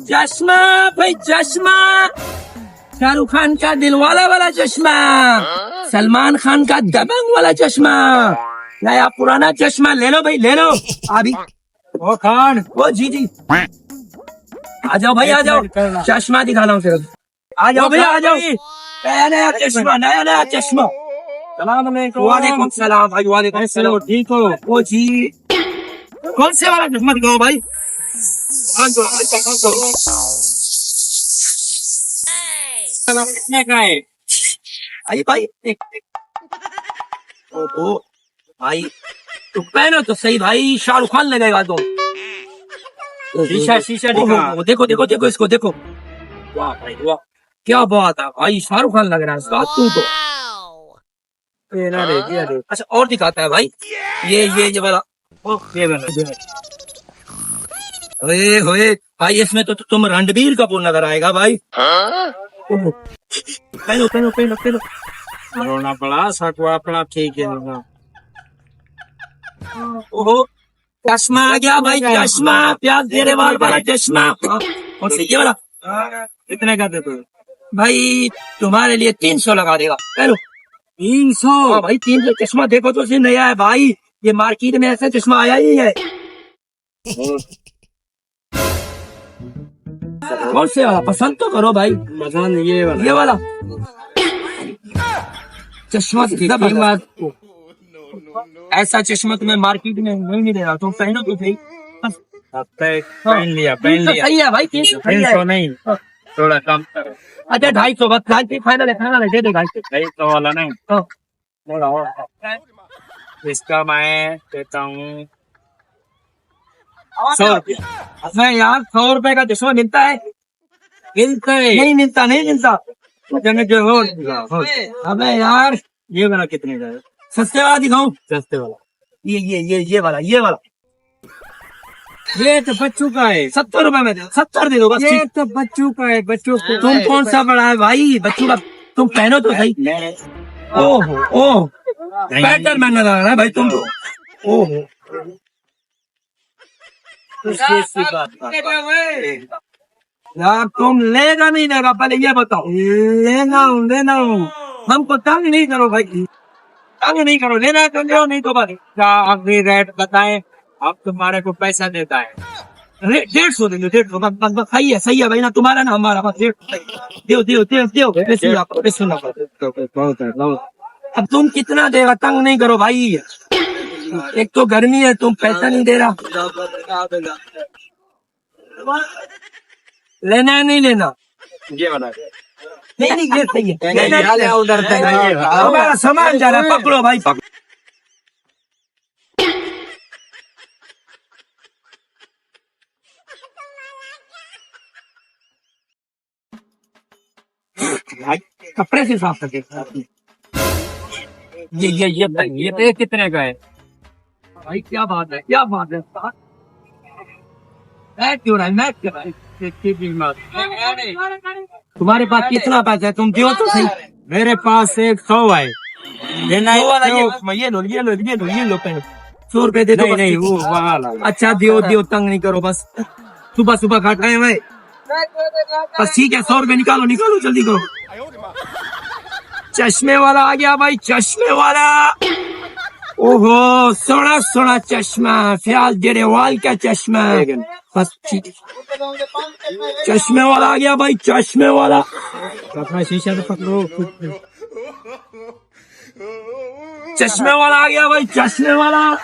चश्मा भाई चश्मा, शाहरुख खान का दिलवाला वाला चश्मा, सलमान खान का दबंग वाला चश्मा, नया पुराना चश्मा ले लो भाई ले लो। अभी ओ खान, वो जी आ जाओ भाई आ जाओ, चश्मा दिखा रहा हूँ सिर्फ। आ जाओ भैया आ जाओ, नया नया चश्मा, नया नया चश्मा। वालेकुम सलाम भाई, वालेकुम सलाम। ठीक हो? वो जी कौन से वाला चश्मा दिखाओ भाई? कितने का है? आई भाई ओ भाई तो पहनो तो सही भाई, शाहरुख खान लगेगा तो। शीशा शीशा दिखा। देखो देखो देखो इसको देखो, वाह भाई वाह, क्या बात है भाई, शाहरुख खान लग रहा है इसका तू तो। ये ना रे, ये रे। अच्छा और दिखाता है भाई, ये वाला, ये वाला। ओए होए भाई, इसमें तो तुम रणबीर कपूर नजर आएगा भाई। पहनो पहनो पहनो पहनो। रोना पड़ा, सकवा अपना ठीक है ना। ओहो चश्मा आ गया भाई, चश्मा प्याज देने वाला चश्मा। और सही ये वाला कितने का देते हो? भाई तुम्हारे लिए 300 लगा देगा, पहनो। 300? हाँ भाई 300 चश्मा देखो तो सिर्फ नया है भाई, ये मार्केट में ऐसा चश्मा आया ही है। कौन से वाला पसंद तो करो भाई। पसंद ये वाला चश्मा कितना कीमत, ऐसा चश्मा तुम्हें मार्केट में नहीं मिलेगा, तुम पहनो तो सही। पहन लिया सही है भाई, 300 नहीं, थोड़ा कम करो। अच्छा 250 बस, फाइनल है दे दे 250। 250 वाला नहीं, हाँ। थोड़ा और। इसका मैं देता हूँ 100 रुपया। मैं यार 100 रुपए का चश्मा मिलता है? मिलता है? नहीं मिलता, नहीं मिलता। जने जो हो। अबे यार ये वाला कितने का है? सस्ते वाला दिखाऊं? सस्ते वाला। ये वाला ये तो बच्चों का है। 70 रुपए में दे, 70 दे दो बस। ये तो बच्चों का है, बच्चों को। तुम कौन सा बड़ा है भाई बच्चों का, तुम पहनो तो सही। ओह पैटर्न में नजर आ रहा है भाई तुम तो। ओह यार तुम लेगा नहीं लेगा, पहले ये बताओ। लेना हूँ, हमको तंग नहीं करो भाई, तंग नहीं करो, लेना है तो लो, नहीं तो बस। क्या आखिरी रेट बताएं, अब तुम्हारे को पैसा देता है। 150 दे दो, 150 सही है भाई ना, तुम्हारा ना हमारा, बस 150 दो। अब तुम कितना देगा, तंग नहीं करो भाई, एक तो गर्मी है, तुम पैसा नहीं दे रहा। लेना है नहीं लेना? ये वाला नहीं ये सही है, उधर हमारा सामान जा रहा है, पकड़ो भाई पकड़ो। कपड़े से साफ करके ये कितने का है? भाई क्या बात है, क्या बात है। मैं क्यों रहा है? तुम्हारे पास कितना पैसा है, तुम दो तो सही। मेरे पास 100 है। लेना है? ये लो पहले 100 रुपए दे दो। नहीं वो वाला। अच्छा दियो, तंग नहीं करो बस, सुबह काट रहे हैं भाई, बस ठीक है 100 रुपए निकालो जल्दी करो। चश्मे वाला आ गया भाई, चश्मे वाला। ओहो सोना चश्मा, फ्याज जेरेवाल का चश्मा, बस ठीक। चश्मे वाला आ गया भाई, चश्मे वाला। अपना शीशा तो पकड़ो। चश्मे वाला आ गया भाई, चश्मे वाला।